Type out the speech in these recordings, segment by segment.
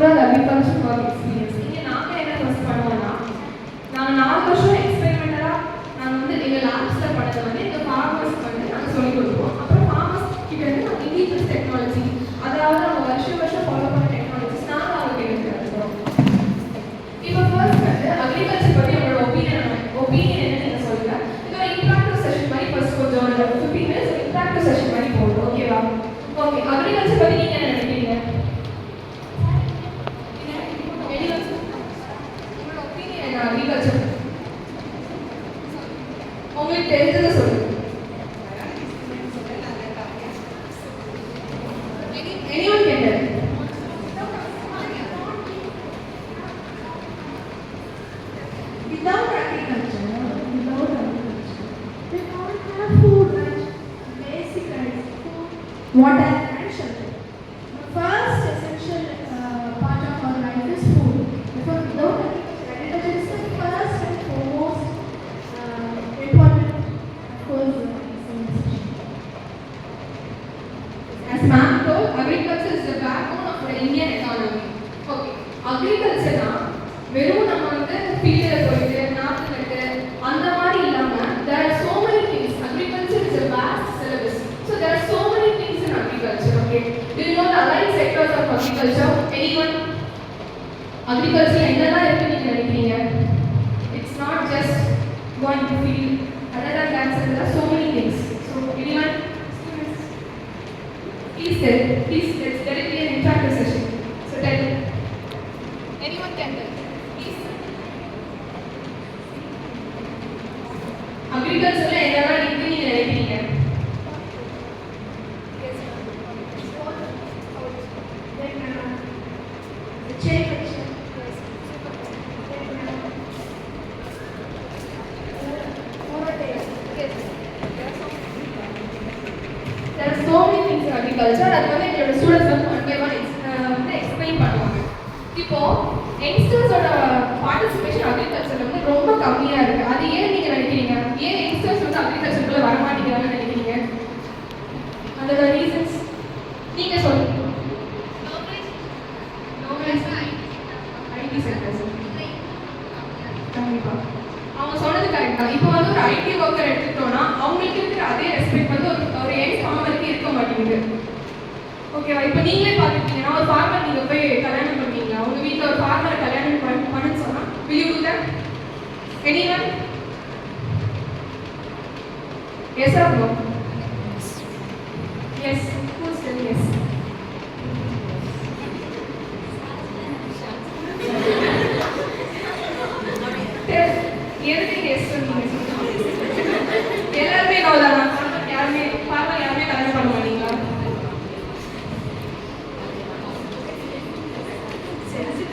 rural agriculture work experience. இங்கே நாங்கள் என்ன ஃபர்ஸ்ட் பண்ணுவோம்னா, நாங்கள் 4 வருஷம் எக்ஸ்பெரிமெண்டலாக நாங்கள் வந்து எங்கள் லேப்ஸில் பண்ணதை வந்து எங்கள் ஃபார்மர்ஸ்க்கு வந்து நாங்கள் சொல்லிக் கொடுப்போம். அப்புறம் ஃபார்மர்ஸ் கிட்ட இருந்து நாங்கள் இண்டிஜினஸ் டெக்னாலஜி, அதாவது நம்ம வருஷம் ஃபாலோ பண்ண டெக்னாலஜிஸ் நாங்கள் அவங்களுக்கு எடுத்துக்கிறோம். இப்போ ஃபர்ஸ்ட் வந்து அக்ரிகல்ச்சர் பற்றி உங்களோட ஒப்பீனியன் என்ன நீங்கள் சொல்லுங்கள். இது ஒரு இன்ட்ராக்டிவ் செஷன் மாதிரி ஃபர்ஸ்ட் கொஞ்சம் ஒரு 15 மினிட்ஸ் இன்ட்ராக்டிவ் செஷன் மாதிரி போடுறோம். ஓகேவா? ஓகே, அக்ரிகல்ச்சர் பற்றி நீங்கள் என்ன நினைக்கிறீங்க? உங்களோட ஒப்பீனியன் என்ன அக்ரிகல்ச்சர்? உங்களுக்கு தெரிஞ்சதை சொல்லுங்க. Anyone can tell? Without agriculture, we can't have food and basic food, water and shelter. The first essential part of our life is food. Because without agriculture is the first and foremost important, of course, As ma'am told, agriculture is the backbone of our Indian economy. Okay, agriculture na வெறும் நம்ம வந்து ஃபீல்டில் போயிட்டு நாற்று நட்டு அந்த மாதிரி இல்லாமல் there are so many things. Agriculture is a vast syllabus. So there are so many things in agriculture. Okay, do you know the allied sectors of agriculture? Anyone? Agriculture என்னெல்லாம் இருக்கு நீங்க நினைக்கிறீங்க? It's not just going to field. Other than that, there are so many things. So anyone? Please let it be an interactive session. So tell me. Anyone can tell. Please. Agriculture என்னெல்லாம் இருக்கு நீங்க நினைக்கிறீங்க? the chain culture. There are so many things in agriculture. அது வந்து எங்களோட students வந்து one by one வந்து explain பண்ணுவாங்க. இப்போ யங்ஸ்டர்ஸோட பார்ட்டிசிபேஷன் அக்ரிகல்ச்சர்ல வந்து ரொம்ப கம்மியா இருக்கு. அது ஏன் நீங்க நினைக்கிறீங்க? ஏன் யங்ஸ்டர்ஸ் வந்து அக்ரிகல்ச்சருக்குள்ள வர மாட்டேங்கிறாங்கன்னு நினைக்கிறீங்க? அதோட ரீசன்ஸ் நீங்க சொல்லுங்க. ஐடி செக்டர்ஸ் கண்டிப்பா அவங்க சொன்னது கரெக்ட் தான். இப்போ வந்து ஒரு ஐடி ஒர்க்கர் எடுத்துக்கிட்டோம்னா அவங்களுக்கு இருக்கிற அதே ரெஸ்பெக்ட் வந்து ஒரு யங் ஃபார்மருக்கு இருக்க மாட்டேங்குது. ஓகேவா? இப்போ நீங்களே பார்த்துக்கிட்டீங்கன்னா ஒரு ஃபார்மர் நீங்கள் போய் கல்யாணம் பண்ணுவீங்க, உங்க வீட்டில் ஒரு ஃபார்மரை கல்யாணம் பண்ணுன்னு சொன்னால் will you do that? Anyone? Yes or no? Yes. Who's saying yes? எதுக்கு எஸ் சொன்னீங்க? எல்லாருமே நோதானா? யாருமே கல்யாணம் பண்ண மாட்டீங்களா?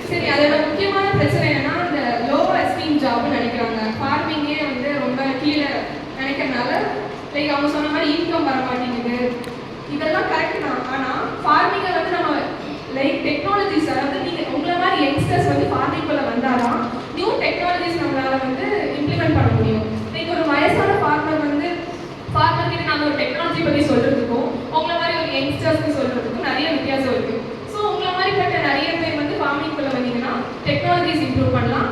சரி, அதோட முக்கியமான பிரச்சனை என்னன்னா இந்த லோ எஸ்டீம் ஜாப்னு நினைக்கிறாங்க. ஃபார்மிங்கே வந்து ரொம்ப கீழே நினைக்கிறதுனால லைக் அவங்க சொன்ன மாதிரி இன்கம் வர மாட்டேங்குது. இதெல்லாம் கரெக்ட் தான். ஆனால் ஃபார்மிங்கை வந்து நம்ம லைக் டெக்னாலஜிஸ், அதாவது நீங்கள் உங்களை மாதிரி யங்ஸ்டர்ஸ் வந்து ஃபார்மிங்குள்ளே வந்தாதான் நியூ டெக்னாலஜிஸ் நம்மளால வந்து இம்ப்ளிமெண்ட் பண்ண முடியும். லைக் ஒரு வயசான ஃபார்மர் கிட்ட நாங்கள் ஒரு டெக்னாலஜி பற்றி சொல்கிறதுக்கும் உங்களை மாதிரி ஒரு யங்ஸ்டர்ஸ்க்கு சொல்கிறதுக்கும் நிறைய வித்தியாசம் இருக்குது. ஸோ உங்களை மாதிரிப்பட்ட நிறைய பேர் வந்து ஃபார்மிங்குள்ளே வந்தீங்கன்னா டெக்னாலஜிஸ் இம்ப்ரூவ் பண்ணலாம்.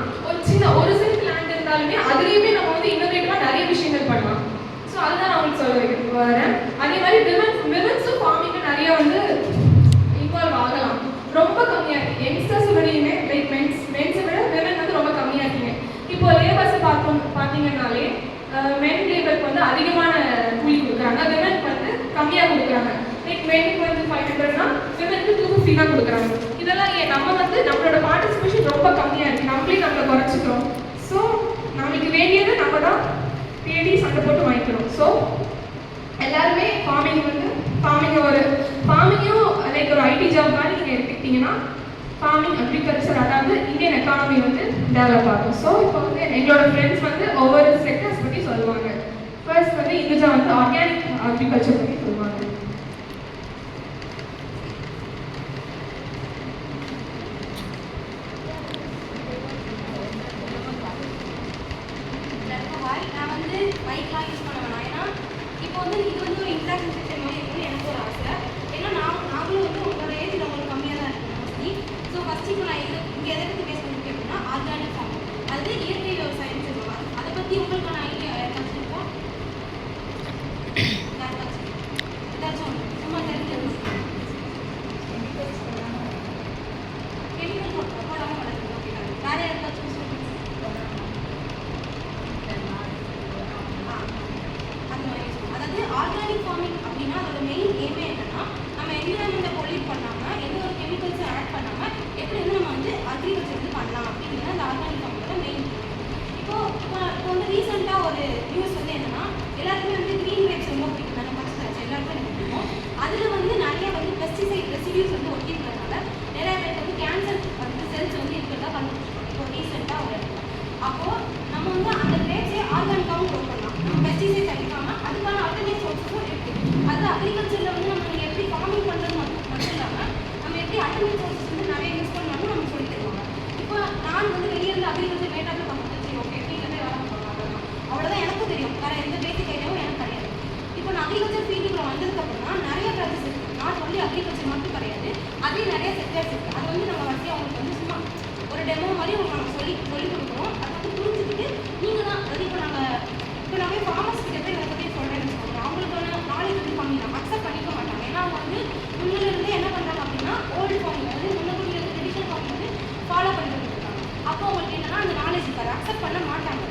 ஒரு சென்ட் லேண்ட் இருந்தாலுமே அதுலேயுமே நம்ம வந்து இன்னோவேட்டிவாக நிறைய விஷயங்கள் பண்ணலாம். ஸோ அதுதான் நான் உங்களுக்கு சொல்ல வரேன். அதே மாதிரி விமன்ஸும் ஃபார்மிங்கில் நிறைய வந்து இன்வால்வ் ஆகலாம். ரொம்ப கம்மியாக இருக்குது யங்ஸ்டர்ஸோடையுமே. லைக் மென்ஸை விட விமன் வந்து ரொம்ப கம்மியாக இருக்கீங்க. இப்போ லேபர்ஸை பார்த்தீங்கன்னாலே மென் லேபருக்கு வந்து அதிகமான கூலி கொடுக்குறாங்க, விமனுக்கு வந்து கம்மியாக கொடுக்குறாங்க. லைக் மெனுக்கு வந்து 500னா விமனுக்கு 250 தான் கொடுக்குறாங்க. இதெல்லாம் ஏன் நம்ம வந்து நம்மளோட பார்ட்டிசிபேஷன் ரொம்ப கம்மியாக இருக்குது, நம்மளை குறைச்சிக்கிறோம். ஸோ நம்மளுக்கு வேண்டியதை நம்ம தான் தேடி சண்டை போட்டு வாங்கிக்கிறோம். ஸோ எல்லாருமே ஃபார்மிங்கும் லைக் ஒரு ஐடி ஜாப் மாதிரி நீங்கள் எடுத்துக்கிட்டிங்கன்னா ஃபார்மிங் அக்ரிகல்ச்சர், அதாவது இந்தியன் எக்கானமி வந்து டெவலப் ஆகும். ஸோ இப்போ வந்து எங்களோட ஃப்ரெண்ட்ஸ் வந்து ஒவ்வொரு செக்டர்ஸ் பற்றி சொல்லுவாங்க. ஃபர்ஸ்ட் வந்து இந்துஜா வந்து ஆர்கானிக் அக்ரிகல்ச்சர் பற்றி சொல்லுவாங்க. நான் வந்து மைக்லாம் யூஸ் பண்ண வேணாம். ஏன்னா இப்போ வந்து இது வந்து ஒரு இன்ட்ராக்ஷன் செக்ஷன் மாதிரி இருக்குன்னு எனக்கு ஒரு ஆசை. ஏன்னா நாங்களும் வந்து உங்களோட ஏஜ் நம்மளுக்கு கம்மியாக தான் இருக்கும் மோஸ்ட்லி. ஸோ ஃபஸ்ட்டு ஒரு நியூஸ் வந்து என்னன்னா, எல்லாருக்குமே வந்து க்ரீன் கிரேப்ஸ் ரொம்ப பிடிக்கும் தானே, ஃபர்ஸ்ட் எல்லாருக்கும் எனக்கு பிடிக்கும். அதில் வந்து நிறைய வந்து பெஸ்டிசைட் ரெசிடியூஸ் வந்து ஒட்டிருக்கிறதுனால நிறைய பேருக்கு வந்து கேன்சர் வந்து செல்ஸ் வந்து இருக்கிறதா கண்டுபிடிச்சிருக்கோம் இப்போ ரீசெண்டாக ஒரு இடத்துல. அப்போது நம்ம வந்து அந்த கிரேப்ஸே ஆர்கானிக்காகவும் க்ரோ பண்ணலாம், நம்ம பெஸ்டிசைட்ஸ் அடிக்காமல். அதுக்கான ஆல்டர்னேட் சோர்ஸஸும் இருக்குது. அது அக்ரிகல்ச்சரில் வந்து நம்ம எப்படி ஃபார்மிங் பண்ணுறது மட்டும் இல்லாமல் நம்ம எப்படி ஆல்டர்னேட் சோர்ஸஸ் வந்து நிறைய யூஸ் பண்ணலாம்னு நம்ம சொல்லி தருவாங்க. இப்போ நான் வந்து வெளியே இருந்து அக்ரிகல்ச்சர் மேட்டாக பார்க்குறது சரி ஓகே வீட்டில் வேலை பண்ணுவாங்க, அவ்வளோதான் எனக்கும் தெரியும், வேறு எந்த பேசிக் ஐடியாவும் எனக்கு கிடையாது. இப்போ நான் அக்ரிகல்ச்சர் ஃபீல்டுக்குள்ள வந்ததுக்கப்புறம் தான் நிறைய ப்ராசஸ் இருக்குது, நாட் ஒன்லி அக்ரிகல்ச்சர் மட்டும் கிடையாது, அதே நிறைய செக்டர்ஸ் இருக்குது. அது வந்து நம்ம வசதி அவங்களுக்கு வந்து சும்மா ஒரு டெமோ மாதிரி உங்களுக்கு நம்ம சொல்லி கொடுக்குறோம். அதை வந்து புரிஞ்சுக்கிட்டு நீங்கள் தான் அது இப்போ நான் போய் ஃபார்மர்ஸ் கிட்ட போய் இதை பற்றி சொல்கிறேன்னு சொல்லுவாங்க, அவங்களுக்கான நாலேஜ் வந்து கம்மி தான், அக்செப்ட் பண்ணிக்க மாட்டாங்க. ஏன்னா அவங்க வந்து முன்னிலிருந்தே என்ன பண்ணுறாங்க அப்படின்னா ஓல்டு ஃபார்மிங் வந்து முன்னாடி ட்ரெடிஷனல் ஃபார்மிங் வந்து ஃபாலோ பண்ணிட்டு இருக்காங்க. அப்போ அவங்களுக்கு என்னன்னா அந்த நாலேஜ் இருக்காது, அக்செப்ட் பண்ண மாட்டாங்க.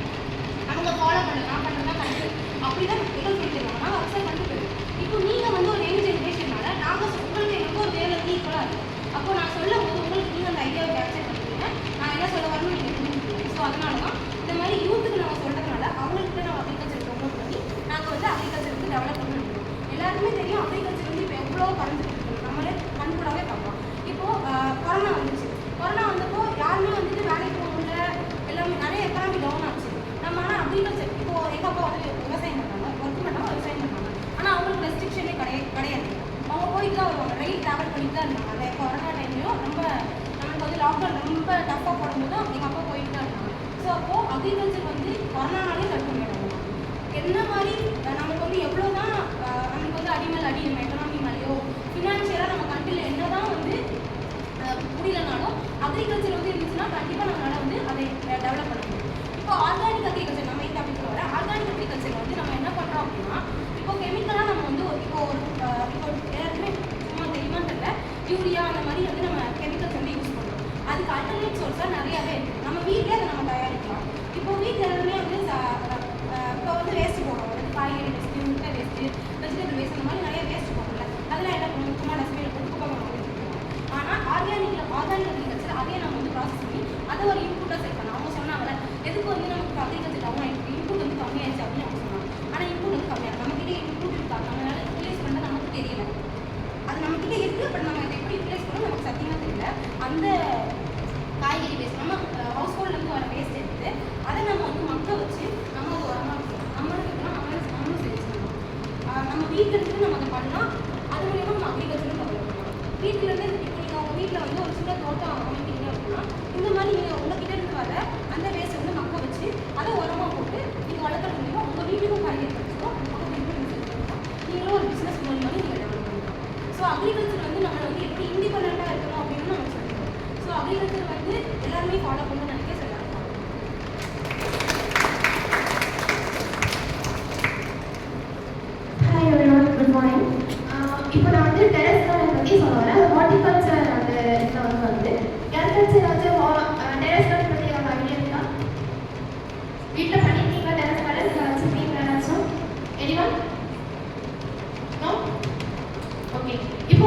அவங்க ஃபாலோ பண்ண நான் பண்ணுறதா கரெக்டு அப்படி தான் எல்லாம் சொல்லிட்டுருக்காங்க, நாங்கள் அக்செப்ட் பண்ணிட்டு போயிடும். இப்போ நீங்கள் வந்து ஒரு யங் ஜென்ரேஷனால நாங்கள் உங்களுக்கு எனக்கு ஒரு வேலை ஈக்குவலாக இருக்குது. அப்போ நான் சொல்லும் போது உங்களுக்கு நீங்கள் அந்த ஐடியாவை கேப்சர் பண்ணிக்கிறீங்க, நான் என்ன சொல்ல வரணும்னு நீங்கள் புரிஞ்சுக்கிறீங்க. ஸோ அதனால தான் இந்த மாதிரி யூத்துக்கு நம்ம சொல்கிறதுனால அவங்களுக்கு நம்ம அக்ரிகல்ச்சர் ப்ரொமோட் பண்ணி நாங்கள் வந்து அக்ரிகல்ச்சர் வந்து டெவலப் பண்ணி முடியும். எல்லாருக்குமே தெரியும் அக்ரிகல்ச்சர் வந்து இப்போ எவ்வளோ பறந்துட்டு இருக்குது, நம்மளே கண்கூடாவே பார்க்கலாம். இப்போது கொரோனா வந்துச்சு, கொரோனா வந்தப்போ யாருமே வந்துட்டு வேலைக்கு போக முடியல, எல்லாமே நிறைய எக்கனாமி டவுன் ஆச்சு. நம்ம ஆனால் அக்ரிகல்ச்சர் இப்போது எங்கள் அப்பா வந்து விவசாயம் பண்ணுறாங்க, ஒர்க் பண்ணாமல் விவசாயம் பண்ணுறாங்க, ஆனால் அவங்களுக்கு ரெஸ்ட்ரிக்ஷனே கிடையாது. அவங்க போயிட்டு தான் வருவாங்க, ரயில் ட்ராவல் பண்ணிட்டு தான் இருந்தாங்க. அந்த கொரோனா டைம்லையும் ரொம்ப நமக்கு வந்து லாக்டவுன் ரொம்ப டஃப்பாக போடும்போதும் எங்கள் அப்பா போயிட்டு தான் இருந்தாங்க. ஸோ அப்போது அக்ரிகல்ச்சர் வந்து கொரோனானாலே தடுக்க முடியாது. என்ன மாதிரி நமக்கு வந்து எவ்வளோ தான் நமக்கு வந்து அடி நம்ம எக்கனாமி மேலேயோ ஃபினான்ஷியலாக நம்ம கண்ட்ரியில் என்ன தான் வந்து முடியலனாலும் அக்ரிகல்ச்சர் வந்து இருந்துச்சுன்னா கண்டிப்பாக நம்மளால் வந்து அதை டெவலப் பண்ண முடியும். இப்போ ஆர்கானிக் அக்ரிகல்ச்சர் நம்ம இந்த டாபிக் வர ஆர்கானிக் அக்ரிகல்ச்சர் வந்து நம்ம என்ன பண்ணுறோம் அப்படின்னா, இப்போ கெமிக்கலாக நம்ம வந்து இப்போ எல்லாருக்குமே சும்மா தெரியுமா தெரியல யூரியா அந்த மாதிரி வந்து நம்ம கெமிக்கல்ஸ் வந்து யூஸ் பண்ணுறோம். அதுக்கு ஆல்டர்னேட் சோர்ஸாக நிறையாவே இருக்குது, நம்ம வீட்டிலே அதை நம்ம தயாரிக்கலாம். இப்போ வீட்டில் எல்லாருமே வந்து இப்போ வந்து வேஸ்ட்டு போடுறோம், வந்து காய்கறி வேஸ்ட்டு, முட்டை வேஸ்ட்டு, வெஜிடபிள் வேஸ்ட் அந்த மாதிரி நிறைய வேஸ்ட் போடுறோம்ல, அதெல்லாம் என்ன பண்ணுவோம், சும்மா டஸ்ட்பினில் போட்டு குப்பை பண்ணி வச்சுருக்கோம். ஆனால் ஆர்கானிக் அக்ரிகல்ச்சர் அதே நம்ம வந்து ப்ராசஸ் பண்ணி அதை ஒரு இன்புட்டாக செட் பண்ணோம். அவங்க சொன்னாங்கல்ல எதுக்கு வந்து நமக்கு அக்ரிகல்ச்சர் டவுன் ஆகிடுச்சு, இன்புட் வந்து கம்மியாயிடுச்சு அப்படின்னு அவங்க சொன்னாங்க. ஆனால் இன்புட் வந்து கம்மியாக நம்மக்கிட்டே இன்புட் இருக்காங்க, நம்மளால யூட்டிலைஸ் பண்ண நமக்கு தெரியல. அது நம்மக்கிட்ட இருக்குது, பட் நம்ம அதை எப்படி யூட்டிலைஸ் பண்ணோம் நமக்கு சத்தியமாக தெரியல. அந்த காய்கறி வேஸ்ட் நம்ம ஹவுஸ் ஹோல்ட்லேருந்து வர வேஸ்ட் எடுத்து அதை நம்ம வந்து மக்க வச்சு நம்ம அது உரமாக நம்மளும் சேல்ஸ் பண்ணலாம். நம்ம வீட்டில் இருந்து நம்ம அதை பண்ணால் அது மூலியமாக நம்ம அக்ரிகல்ச்சரும் டெவலப் பண்ணலாம். வீட்டிலேருந்து இப்போ நீங்கள் உங்கள் வீட்டில் வந்து ஒரு சின்ன தோட்டம் அமைக்கிறீங்க அப்படின்னா இந்த மாதிரி நீங்கள் உங்ககிட்ட இருந்து வர அந்த வேஸ்ட் வந்து மக்க வச்சு அதை உரமாக போட்டு நீங்கள் வளர்க்குறது மூலியமாக உங்கள் வீட்டுக்கும் காய்கறி கிடைச்சிடும், உங்கள் வீட்டுக்கும் கிடைச்சிடும், நீங்களும் ஒரு பிஸ்னஸ் மூலியமாக நீங்கள் டெவலப் பண்ணலாம். ஸோ அக்ரிகல்ச்சர் வந்து நம்மளை வந்து எப்படி இண்டிபெண்ட்டாக இருக்கணும் அப்படின்னு நம்ம சொல்லிடுவோம். ஸோ அக்ரிகல்ச்சர் வந்து எல்லாருமே ஃபாலோ பண்ணணும்னு நினைக்க சொல்லுவாங்க. Hi everyone, good morning. இப்போ நான் வந்து டெரஸ் கார்டன் பற்றி சொல்ல வரேன். ஹார்டிகல்ச்சர் அந்த இதில் வந்து யாருக்காச்சும் ஏதாச்சும் டெரஸ் கார்டன் பற்றி ஏதாவது ஐடியா இருக்கா? வீட்டில் பண்ணியிருக்கீங்களா டெரஸ் கார்டன் வச்சுருக்கீங்களா ஏதாச்சும்? எனிவன்? நோ? ஓகே. இப்போ